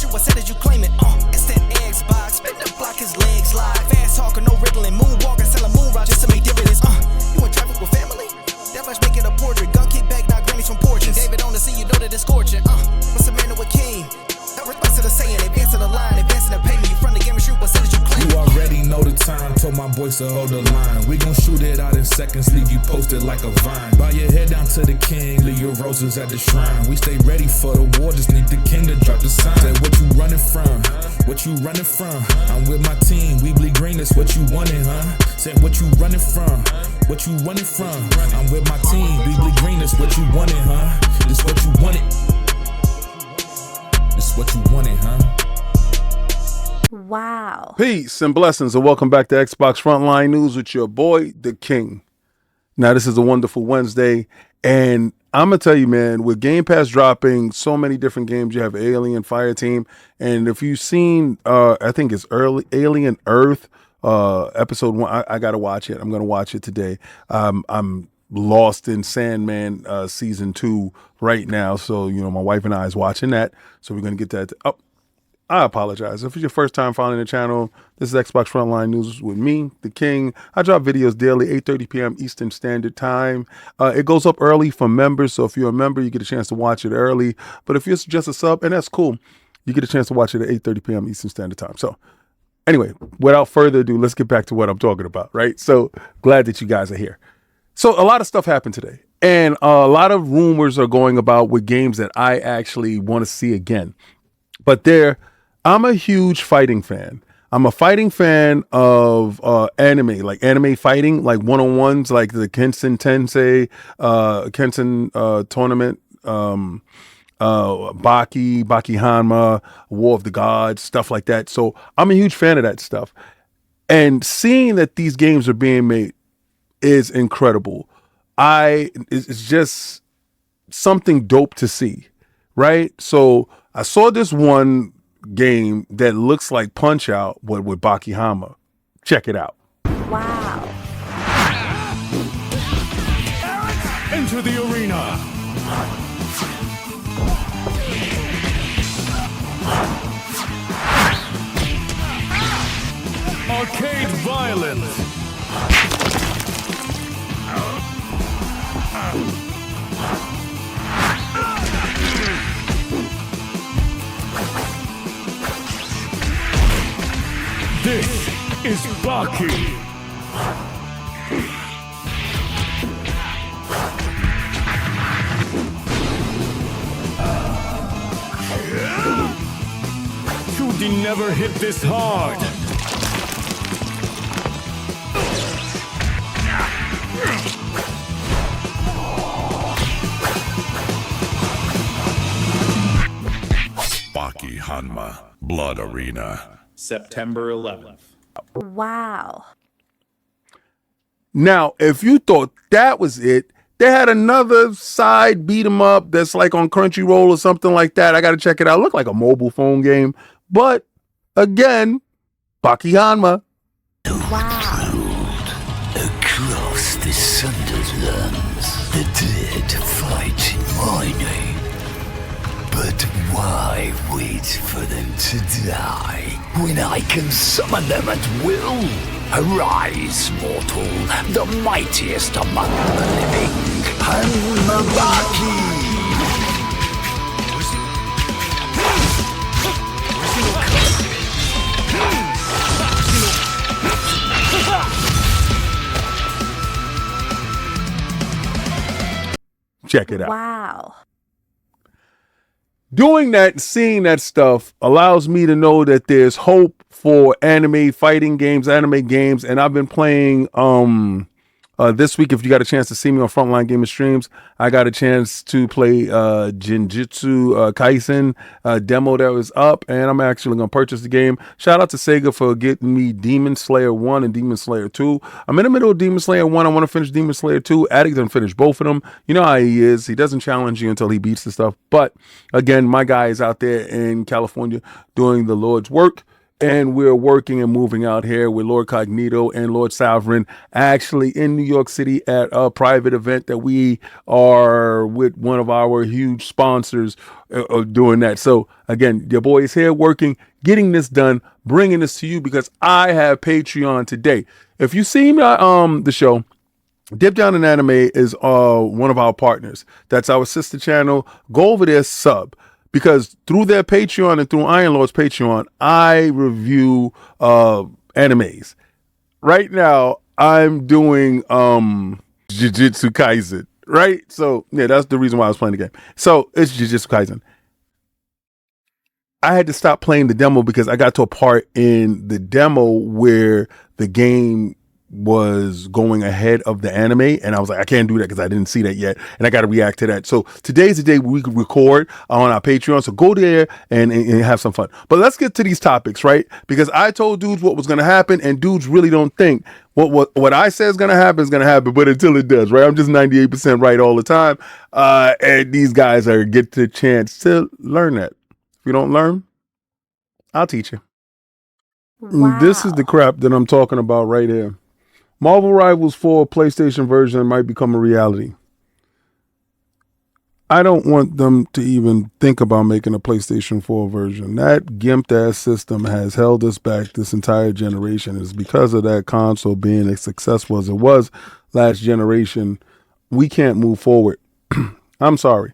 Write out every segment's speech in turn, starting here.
shoot, I said that you claim it. It's that Xbox, spin the block, his legs slide. Fast talker, no riddling, moonwalking, selling moon rock just to make dividends. You in traffic with family? That much making a portrait. Gun kick back, not grannies from porches. David on the scene, you know that it's scorching. What's a man with king? No response to the saying, advancing the line, advancing the payment. You front the game and shoot, what said that you claim? You already know the time, told my boys to hold the line. We gon' shoot it out in seconds, leave you posted like a vine. Bow your head down to the king, leave your roses at the shrine. We stay ready for the war, just need the king to drop the sign. Say what you running from, what you running from? I'm with my team, we bleed green, that's what you wanted, huh? Say what you running from, what you running from? I'm with my team, we bleed green, that's what you wanted, huh? This what you wanted. This what you wanted, huh? Wow. Peace and blessings, and welcome back to Xbox Frontline News with your boy, the King. Now, this is a wonderful Wednesday, and I'm going to tell you, man, with Game Pass dropping so many different games, you have Alien Fireteam, and if you've seen, I think it's Alien Earth, episode 1, I got to watch it. I'm going to watch it today. I'm lost in Sandman season 2 right now, so, you know, my wife and I is watching that, so we're going to get that. I apologize. If it's your first time following the channel, this is Xbox Frontline News with me, the King. I drop videos daily, 8:30 p.m. Eastern Standard Time. It goes up early for members, so if you're a member, you get a chance to watch it early. But if you're just a sub, and that's cool, you get a chance to watch it at 8:30 p.m. Eastern Standard Time. So anyway, without further ado, let's get back to what I'm talking about, right? So glad that you guys are here. So a lot of stuff happened today, and a lot of rumors are going about with games that I actually want to see again. But I'm a huge fighting fan. I'm a fighting fan of anime, like anime fighting, like one-on-ones, like the Kensen Tensei, Kensen tournament, Baki Hanma, War of the Gods, stuff like that. So I'm a huge fan of that stuff. And seeing that these games are being made is incredible. It's just something dope to see, right? So I saw this one game that looks like Punch Out, but with Baki Hanma. Check it out. Wow. Enter the arena. Arcade violence. This is Baki. Shooting never hit this hard. Baki Hanma, Blood Arena. September 11th. Wow. Now, if you thought that was it, they had another side beat 'em up that's like on Crunchyroll or something like that. I got to check it out. It looked like a mobile phone game, but again, Baki Hanma. Wow. Across the Sunderlands, the dead fight in my name. But why wait for them to die when I can summon them at will? Arise, mortal, the mightiest among the living, Hanma-Baki! Check it out. Wow. Doing that, seeing that stuff allows me to know that there's hope for anime fighting games, anime games. And I've been playing this week, if you got a chance to see me on Frontline Gaming streams, I got a chance to play Jinjutsu Kaisen demo that was up, and I'm actually going to purchase the game. Shout out to Sega for getting me Demon Slayer 1 and Demon Slayer 2. I'm in the middle of Demon Slayer 1. I want to finish Demon Slayer 2. Addict done finished both of them. You know how he is. He doesn't challenge you until he beats the stuff. But again, my guy is out there in California doing the Lord's work. And we're working and moving out here with Lord Cognito and Lord Sovereign, actually in New York City at a private event that we are with one of our huge sponsors of doing that. So again, your boy is here working, getting this done, bringing this to you because I have Patreon today. If you see the show, Dip Down in Anime is one of our partners. That's our sister channel. Go over there, sub. Because through their Patreon and through Iron Lord's Patreon, I review animes. Right now, I'm doing Jujutsu Kaisen, right? So, yeah, that's the reason why I was playing the game. So, it's Jujutsu Kaisen. I had to stop playing the demo because I got to a part in the demo where the game was going ahead of the anime, and I was like, I can't do that because I didn't see that yet, and I got to react to that. So today's the day we could record on our Patreon, so go there and have some fun. But let's get to these topics, right? Because I told dudes what was going to happen, and dudes really don't think what I say is going to happen, but until it does, right? I'm just 98% right all the time, and these guys get the chance to learn that. If you don't learn, I'll teach you. Wow. This is the crap that I'm talking about right here. Marvel Rivals 4 PlayStation version might become a reality. I don't want them to even think about making a PlayStation 4 version. That gimped ass system has held us back this entire generation. It's because of that console being as successful as it was last generation. We can't move forward. I'm sorry.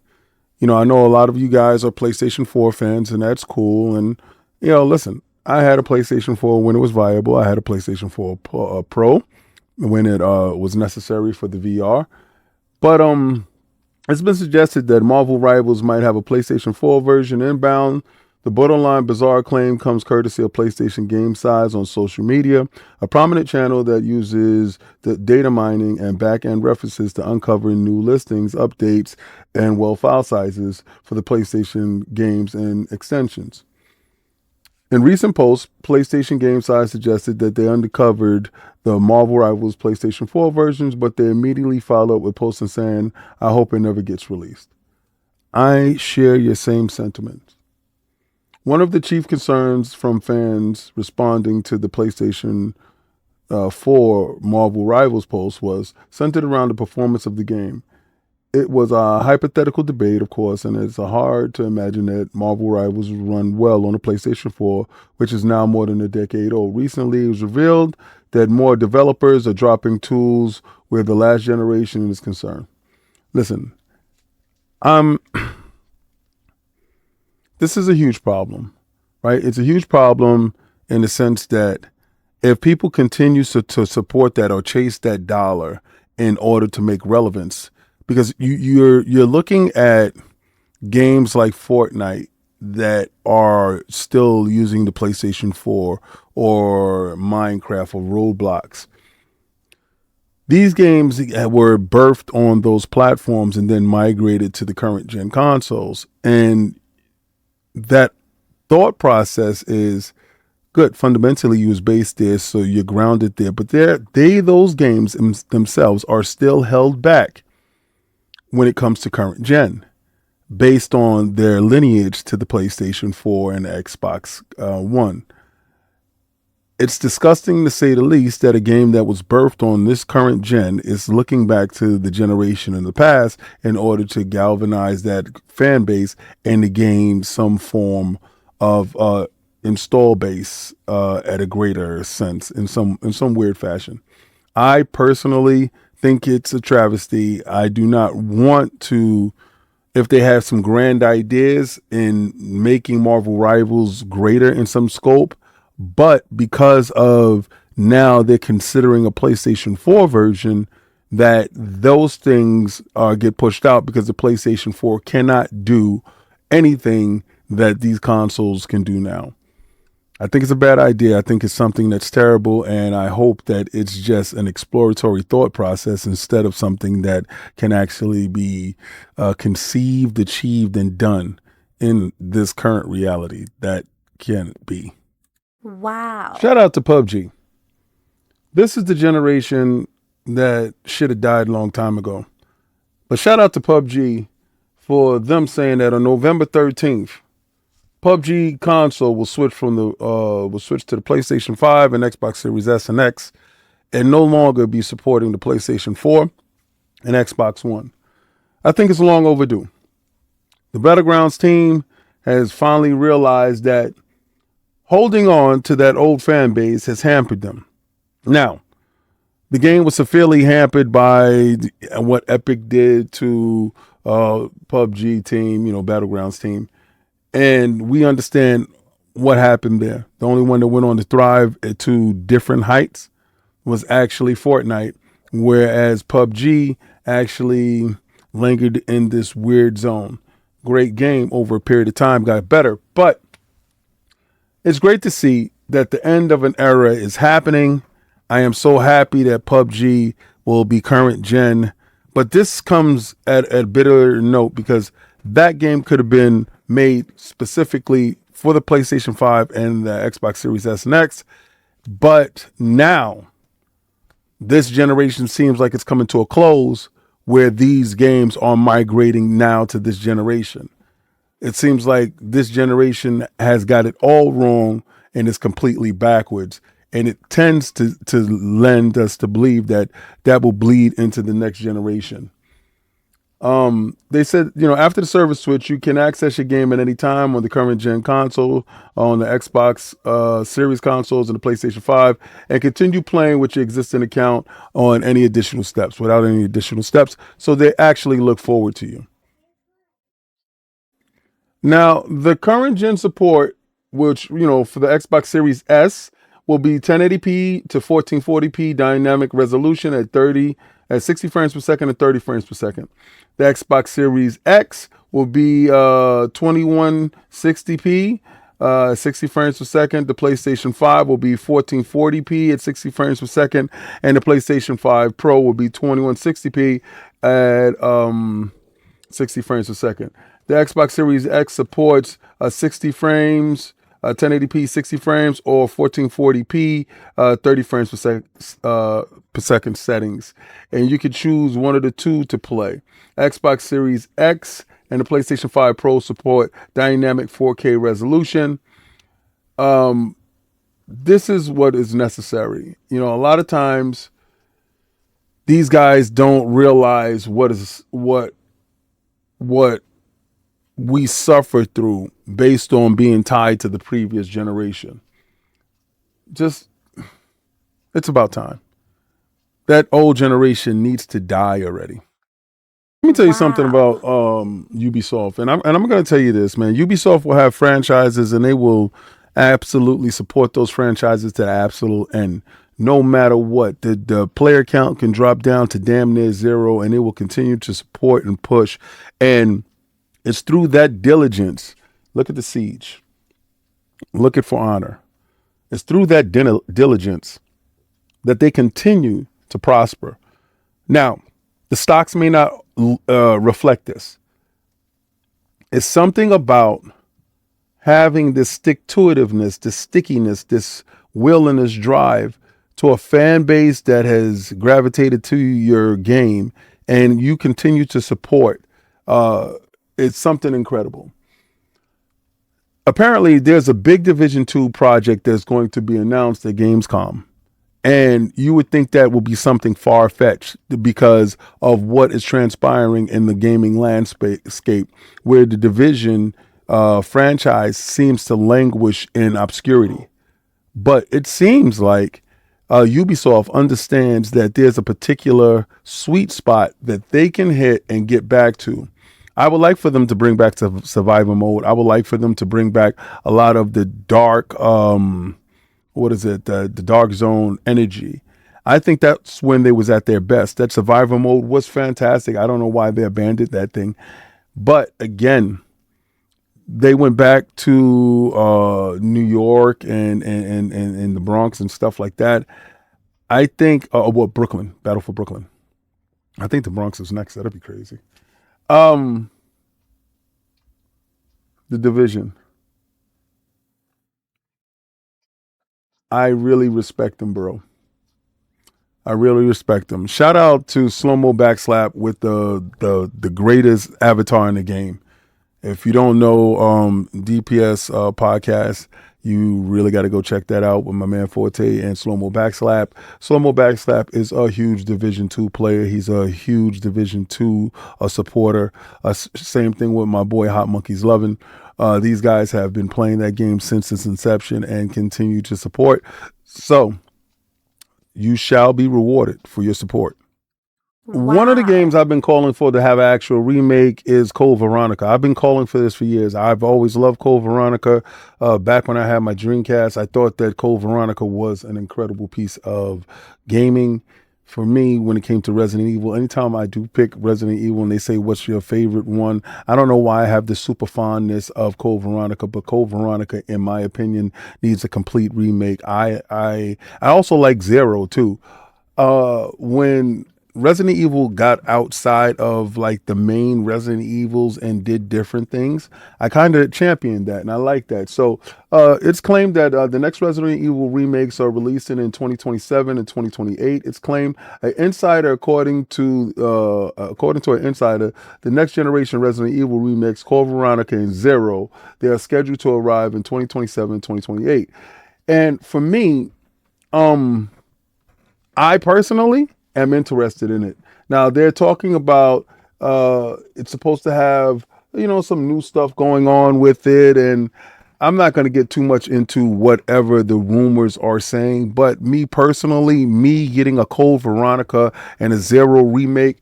You know, I know a lot of you guys are PlayStation 4 fans, and that's cool. And, you know, listen, I had a PlayStation 4 when it was viable. I had a PlayStation 4 Pro when it was necessary for the VR. But it's been suggested that Marvel Rivals might have a PlayStation 4 version inbound. The borderline bizarre claim comes courtesy of PlayStation Game Size on social media, a prominent channel that uses the data mining and back-end references to uncover new listings, updates, and file sizes for the PlayStation games and extensions. In recent posts, PlayStation Game Size suggested that they uncovered the Marvel Rivals PlayStation 4 versions, but they immediately followed up with posting saying, I hope it never gets released. I share your same sentiments. One of the chief concerns from fans responding to the PlayStation 4 Marvel Rivals post was centered around the performance of the game. It was a hypothetical debate, of course, and it's hard to imagine that Marvel Rivals would run well on a PlayStation 4, which is now more than a decade old. Recently, it was revealed that more developers are dropping tools where the last generation is concerned. Listen, this is a huge problem, right? It's a huge problem in the sense that if people continue to support that or chase that dollar in order to make relevance, because you're looking at games like Fortnite that are still using the PlayStation 4 or Minecraft or Roblox. These games were birthed on those platforms and then migrated to the current gen consoles. And that thought process is good. Fundamentally, you was based there, so you're grounded there. But those games themselves are still held back when it comes to current gen, based on their lineage to the PlayStation 4 and the Xbox One. It's disgusting to say the least that a game that was birthed on this current gen is looking back to the generation in the past in order to galvanize that fan base and to gain some form of install base at a greater sense in some weird fashion. I personally think it's a travesty. I do not want to, if they have some grand ideas in making Marvel Rivals greater in some scope, but because of now they're considering a PlayStation 4 version, that those things get pushed out because the PlayStation 4 cannot do anything that these consoles can do now. I think it's a bad idea. I think it's something that's terrible, and I hope that it's just an exploratory thought process instead of something that can actually be conceived, achieved, and done in this current reality. That can't be. Wow. Shout out to PUBG. This is the generation that should have died a long time ago. But shout out to PUBG for them saying that on November 13th, PUBG console will switch to the PlayStation 5 and Xbox Series S and X, and no longer be supporting the PlayStation 4 and Xbox One. I think it's long overdue. The Battlegrounds team has finally realized that holding on to that old fan base has hampered them. Now, the game was severely hampered by what Epic did to PUBG team, Battlegrounds team. And we understand what happened there. The only one that went on to thrive to different heights was actually Fortnite, whereas PUBG actually lingered in this weird zone. Great game over a period of time, got better. But it's great to see that the end of an era is happening. I am so happy that PUBG will be current gen. But this comes at a bitter note because that game could have been made specifically for the PlayStation 5 and the Xbox Series S and X. But now, this generation seems like it's coming to a close where these games are migrating now to this generation. It seems like this generation has got it all wrong and is completely backwards. And it tends to lend us to believe that will bleed into the next generation. They said, after the service switch, you can access your game at any time on the current gen console, on the Xbox Series consoles and the PlayStation 5, and continue playing with your existing account on any additional steps, without any additional steps. So they actually look forward to you. Now, the current gen support, which, for the Xbox Series S, will be 1080p to 1440p dynamic resolution at 60 frames per second and 30 frames per second. The Xbox Series X will be 2160p, 60 frames per second. The PlayStation 5 will be 1440p at 60 frames per second, and the PlayStation 5 Pro will be 2160p at 60 frames per second. The Xbox Series X supports 60 frames, 1080p 60 frames, or 1440p 30 frames per second settings, and you can choose one of the two to play. Xbox Series X and the PlayStation 5 Pro support dynamic 4K resolution. This is what is necessary. A lot of times these guys don't realize what we suffer through based on being tied to the previous generation. It's about time. That old generation needs to die already. Let me tell you something about Ubisoft, and I'm going to tell you this, man. Ubisoft will have franchises, and they will absolutely support those franchises to the absolute end, no matter what. The player count can drop down to damn near zero, and they will continue to support and push. And it's through that diligence. Look at the Siege. Look at For Honor. It's through that diligence that they continue to prosper. Now, the stocks may not reflect this. It's something about having this stick-to-itiveness, this stickiness, this will and this drive to a fan base that has gravitated to your game, and you continue to support. It's something incredible. Apparently, there's a big Division 2 project that's going to be announced at Gamescom. And you would think that will be something far-fetched because of what is transpiring in the gaming landscape, where the Division franchise seems to languish in obscurity. But it seems like Ubisoft understands that there's a particular sweet spot that they can hit and get back to. I would like for them to bring back survival mode. I would like for them to bring back a lot of the dark, the dark zone energy. I think that's when they was at their best. That survival mode was fantastic. I don't know why they abandoned that thing. But again, they went back to New York and the Bronx and stuff like that. I think, Brooklyn, Battle for Brooklyn. I think the Bronx is next. That'd be crazy. The Division. I really respect them, bro. I really respect them. Shout out to Slow Mo Backslap with the greatest avatar in the game. If you don't know DPS podcast, you really got to go check that out with my man Forte and Slow Mo Backslap. Slow Mo Backslap is a huge Division 2 player. He's a huge Division 2 supporter. Same thing with my boy Hot Monkeys Lovin'. These guys have been playing that game since its inception and continue to support. So you shall be rewarded for your support. Wow. One of the games I've been calling for to have an actual remake is Code Veronica. I've been calling for this for years. I've always loved Code Veronica. Back when I had my Dreamcast, I thought that Code Veronica was an incredible piece of gaming. For me, when it came to Resident Evil, anytime I do pick Resident Evil and they say, what's your favorite one? I don't know why I have this super fondness of Code Veronica, but Code Veronica, in my opinion, needs a complete remake. I also like Zero too. When Resident Evil got outside of like the main Resident Evils and did different things, I kind of championed that, and I like that. So it's claimed that the next Resident Evil remakes are releasing in 2027 and 2028. It's claimed an insider, according to an insider, the next generation Resident Evil remakes, Code Veronica and Zero, they are scheduled to arrive in 2027 and 2028. And for me, I personally am interested in it. Now they're talking about it's supposed to have, you know, some new stuff going on with it, and I'm not going to get too much into whatever the rumors are saying, but me personally, me getting a Code Veronica and a Zero remake,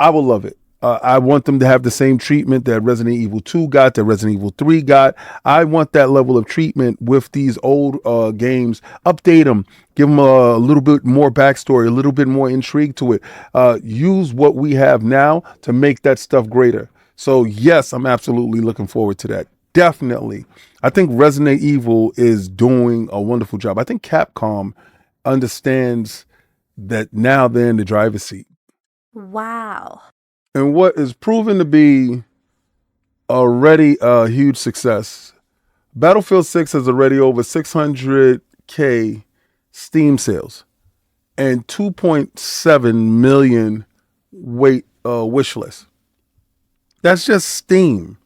I will love it. I want them to have the same treatment that Resident Evil 2 got, that Resident Evil 3 got. I want that level of treatment with these old games. Update them. Give them a little bit more backstory, a little bit more intrigue to it. Use what we have now to make that stuff greater. So, yes, I'm absolutely looking forward to that. Definitely. I think Resident Evil is doing a wonderful job. I think Capcom understands that now they're in the driver's seat. Wow. And what is proven to be already a huge success, Battlefield 6 has already over 600K Steam sales and 2.7 million wish lists. That's just Steam.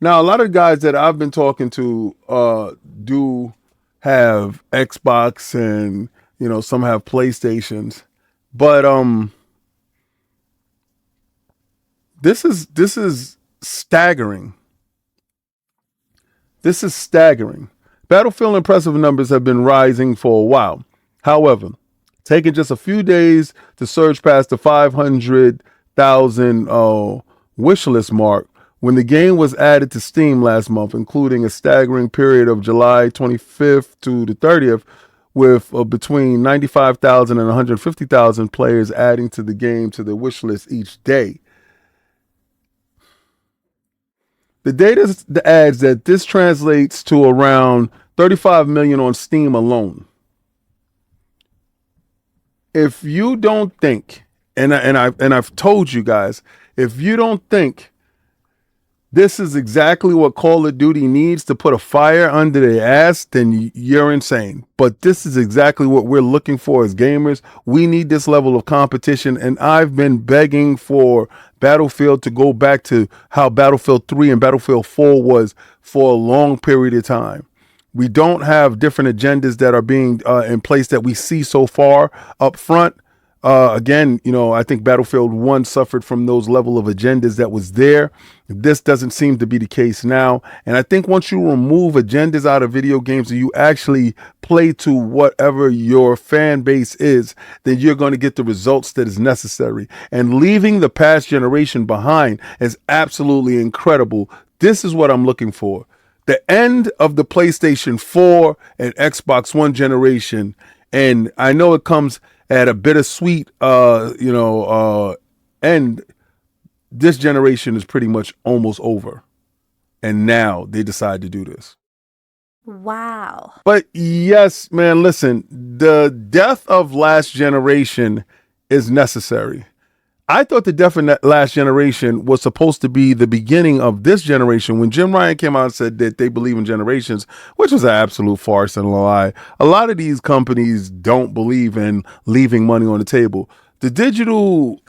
Now, a lot of guys that I've been talking to do have Xbox, and you know, some have PlayStations, but this is staggering. This is staggering. Battlefield impressive numbers have been rising for a while. However, taking just a few days to surge past the 500,000 wish list mark when the game was added to Steam last month, including a staggering period of July 25th to the 30th, with between 95,000 and 150,000 players adding to the game to their wish list each day. The data adds that this translates to around 35 million on Steam alone. If you don't think, and I've told you guys, if you don't think this is exactly what Call of Duty needs to put a fire under their ass, then you're insane. But this is exactly what we're looking for as gamers. We need this level of competition, and I've been begging for Battlefield to go back to how Battlefield 3 and Battlefield 4 was for a long period of time. We don't have different agendas that are being in place that we see so far up front. Again, you know, I think Battlefield 1 suffered from those level of agendas that was there. This doesn't seem to be the case now. And I think once you remove agendas out of video games and you actually play to whatever your fan base is, then you're going to get the results that is necessary. And leaving the past generation behind is absolutely incredible. This is what I'm looking for. The end of the PlayStation 4 and Xbox One generation. And I know it comes at a bittersweet, end. This generation is pretty much almost over. And now they decide to do this. Wow. But yes, man, listen, the death of last generation is necessary. I thought the death of last generation was supposed to be the beginning of this generation. When Jim Ryan came out and said that they believe in generations, which was an absolute farce and a lie. A lot of these companies don't believe in leaving money on the table. The digital,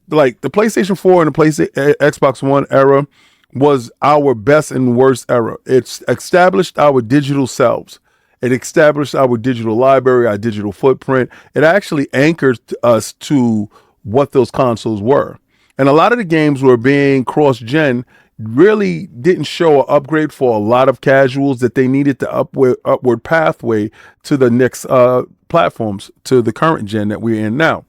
like the PlayStation 4 and the Xbox One era was our best and worst era. It's established our digital selves. It established our digital library, our digital footprint. It actually anchored us to what those consoles were. And a lot of the games were being cross-gen really didn't show an upgrade for a lot of casuals that they needed the upward pathway to the next platforms, to the current gen that we're in now.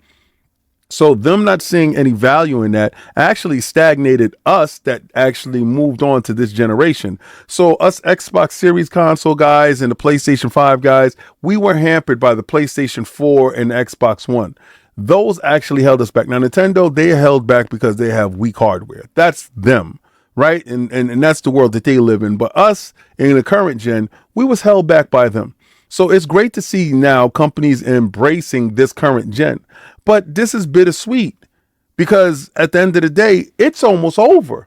So them not seeing any value in that actually stagnated us that actually moved on to this generation. So us Xbox Series console guys and the PlayStation 5 guys, we were hampered by the PlayStation 4 and the Xbox One. Those actually held us back. Now Nintendo, they held back because they have weak hardware. That's them, right? And that's the world that they live in. But us in the current gen, we was held back by them. So it's great to see now companies embracing this current gen. But this is bittersweet because at the end of the day, it's almost over.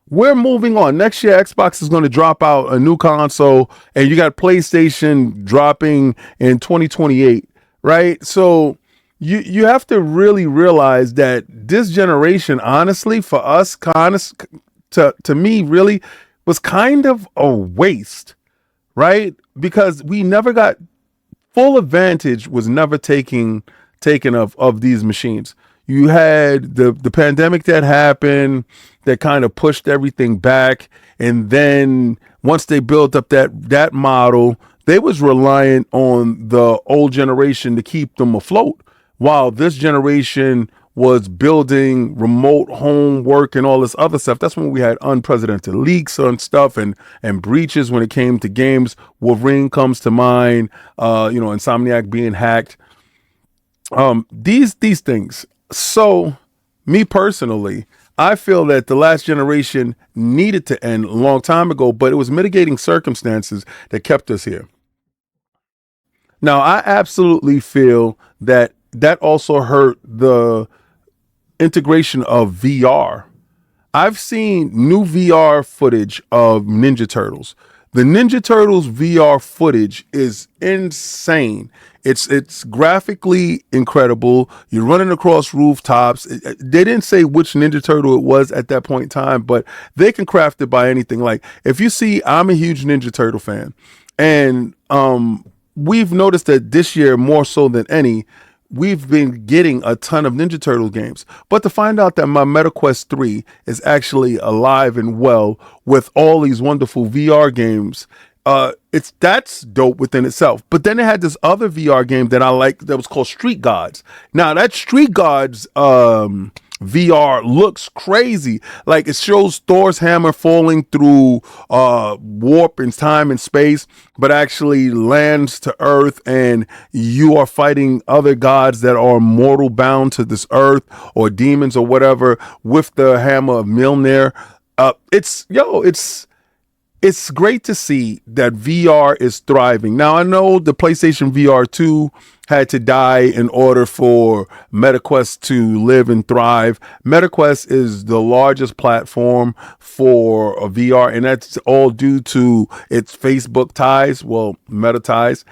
We're moving on. Next year, Xbox is going to drop out a new console, and you got PlayStation dropping in 2028, right? So you have to really realize that this generation, honestly, for us, to me, really was kind of a waste, right? Because we never got full advantage, was never taken of these machines. You had the pandemic that happened that kind of pushed everything back. And then once they built up that model, they was reliant on the old generation to keep them afloat, while this generation was building remote home work and all this other stuff. That's when we had unprecedented leaks on stuff and breaches when it came to games. Wolverine comes to mind, Insomniac being hacked. These things. So me personally, I feel that the last generation needed to end a long time ago, but it was mitigating circumstances that kept us here. Now, I absolutely feel that also hurt the integration of VR. I've seen new VR footage of Ninja Turtles. The Ninja Turtles VR footage is insane. It's graphically incredible. You're running across rooftops. They didn't say which Ninja Turtle it was at that point in time, but they can craft it by anything. Like if you see, I'm a huge Ninja Turtle fan, and we've noticed that this year more so than any, we've been getting a ton of Ninja Turtle games. But to find out that my MetaQuest 3 is actually alive and well with all these wonderful VR games, that's dope within itself. But then they had this other VR game that I like that was called Street Gods. Now that Street Gods VR looks crazy. Like it shows Thor's hammer falling through warp and time and space, but actually lands to Earth, and you are fighting other gods that are mortal bound to this Earth or demons or whatever with the hammer of Mjolnir. It's great to see that VR is thriving. Now, I know the PlayStation VR 2 had to die in order for MetaQuest to live and thrive. MetaQuest is the largest platform for a VR, and that's all due to its Facebook ties, Meta ties.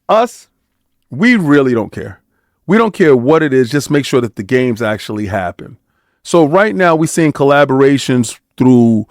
Us, we really don't care. We don't care what it is. Just make sure that the games actually happen. So right now we're seeing collaborations through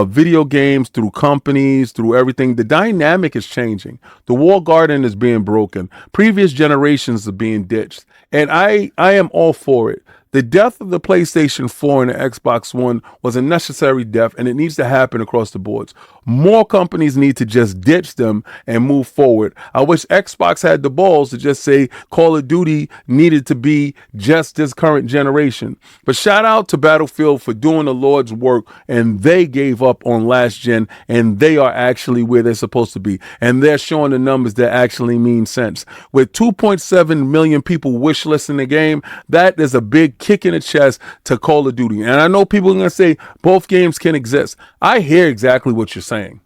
video games, through companies, through everything. The dynamic is changing. The walled garden is being broken. Previous generations are being ditched. And I am all for it. The death of the PlayStation 4 and the Xbox One was a necessary death, and it needs to happen across the boards. More companies need to just ditch them and move forward. I wish Xbox had the balls to just say Call of Duty needed to be just this current generation. But shout out to Battlefield for doing the Lord's work, and they gave up on last gen, and they are actually where they're supposed to be. And they're showing the numbers that actually mean sense. With 2.7 million people wishlisting the game, that is a big kick in the chest to Call of Duty. And I know people are going to say both games can exist. I hear exactly what you're saying.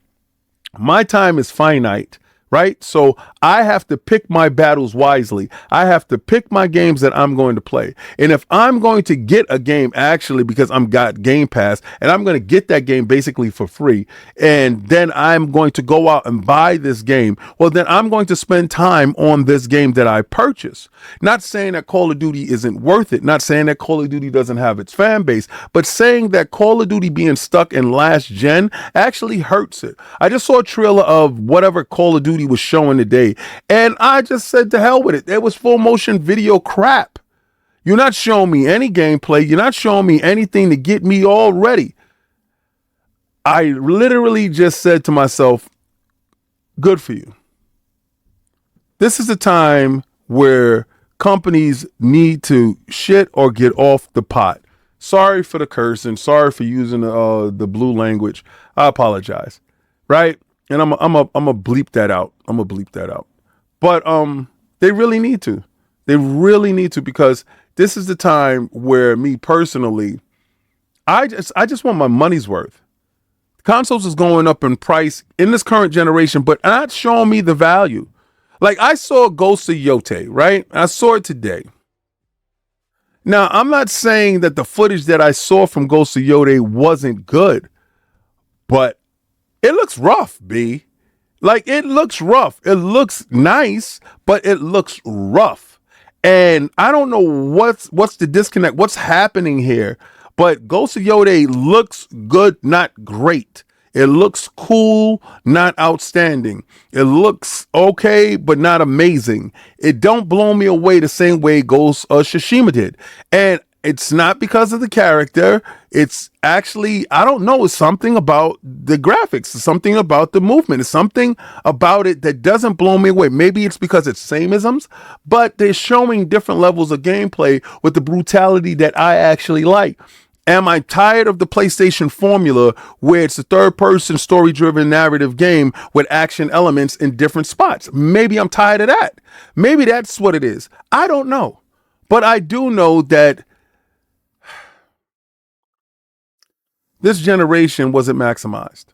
My time is finite, right? So I have to pick my battles wisely. I have to pick my games that I'm going to play. And if I'm going to get a game actually because I'm got Game Pass and I'm going to get that game basically for free, and then I'm going to go out and buy this game, well, then I'm going to spend time on this game that I purchase. Not saying that Call of Duty isn't worth it, not saying that Call of Duty doesn't have its fan base, but saying that Call of Duty being stuck in last gen actually hurts it. I just saw a trailer of whatever Call of Duty was showing today, and I just said to hell with it. It was full motion video crap. You're not showing me any gameplay. You're not showing me anything to get me all ready. I literally just said to myself, good for you. This is the time where companies need to shit or get off the pot. Sorry for the curse and sorry for using the blue language. I apologize. Right? And I'm a bleep that out. I'm gonna bleep that out. But they really need to. They really need to, because this is the time where me personally, I just want my money's worth. Consoles is going up in price in this current generation, but not showing me the value. Like, I saw Ghost of Yote, right? I saw it today. Now, I'm not saying that the footage that I saw from Ghost of Yote wasn't good, but it looks rough, B. Like, it looks rough. It looks nice, but it looks rough. And I don't know what's the disconnect, what's happening here. But Ghost of Yote looks good, not great. It looks cool, not outstanding. It looks okay, but not amazing. It don't blow me away the same way Ghost of Tsushima did. And it's not because of the character. It's actually, I don't know, it's something about the graphics. It's something about the movement. It's something about it that doesn't blow me away. Maybe it's because it's same-isms, but they're showing different levels of gameplay with the brutality that I actually like. Am I tired of the PlayStation formula where it's a third-person story-driven narrative game with action elements in different spots? Maybe I'm tired of that. Maybe that's what it is. I don't know. But I do know that this generation wasn't maximized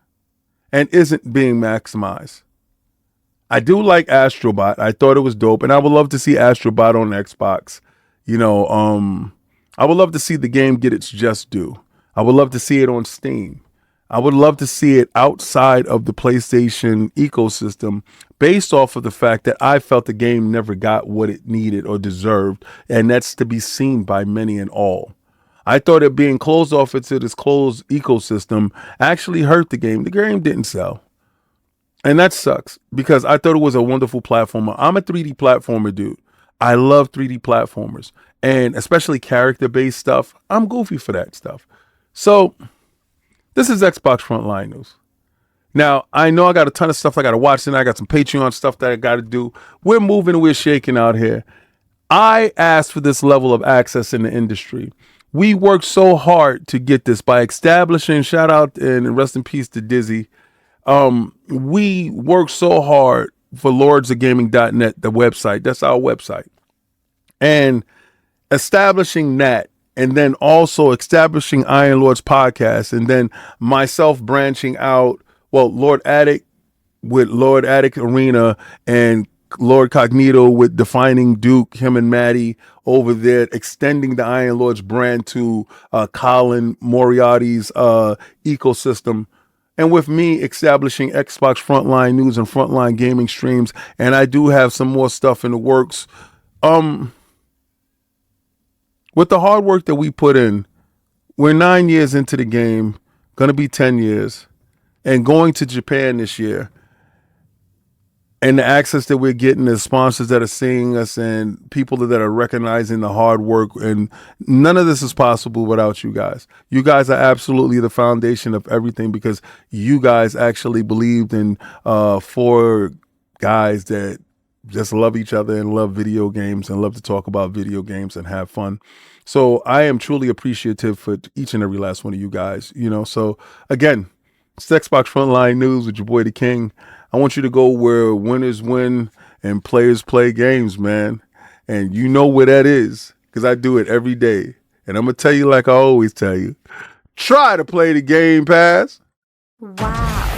and isn't being maximized. I do like Astrobot. I thought it was dope, and I would love to see Astrobot on Xbox. You know, I would love to see the game get its just due. I would love to see it on Steam. I would love to see it outside of the PlayStation ecosystem, based off of the fact that I felt the game never got what it needed or deserved, and that's to be seen by many and all. I thought it being closed off into this closed ecosystem actually hurt the game. The game didn't sell. And that sucks, because I thought it was a wonderful platformer. I'm a 3D platformer dude. I love 3D platformers, and especially character-based stuff. I'm goofy for that stuff. So this is Xbox Frontline News. Now, I know I got a ton of stuff I got to watch, and I got some Patreon stuff that I got to do. We're moving, we're shaking out here. I asked for this level of access in the industry. We worked so hard to get this by establishing, shout out and rest in peace to Dizzy. We worked so hard for lordsofgaming.net, the website. That's our website. And establishing that, and then also establishing Iron Lords podcast, and then myself branching out, well, Lord Attic with Lord Attic Arena, and Lord Cognito with Defining Duke, him and Maddie over there, extending the Iron Lords brand to Colin Moriarty's ecosystem. And with me establishing Xbox Frontline News and Frontline Gaming streams, and I do have some more stuff in the works. With the hard work that we put in, we're 9 years into the game, gonna be 10 years, and going to Japan this year. And the access that we're getting, the sponsors that are seeing us, and people that are recognizing the hard work, and none of this is possible without you guys. You guys are absolutely the foundation of everything, because you guys actually believed in 4 guys that just love each other and love video games and love to talk about video games and have fun. So I am truly appreciative for each and every last one of you guys. You know, so again, it's Xbox Frontline News with your boy the King. I want you to go where winners win and players play games, man. And you know where that is, because I do it every day. And I'm going to tell you like I always tell you. Try to play the Game Pass. Wow.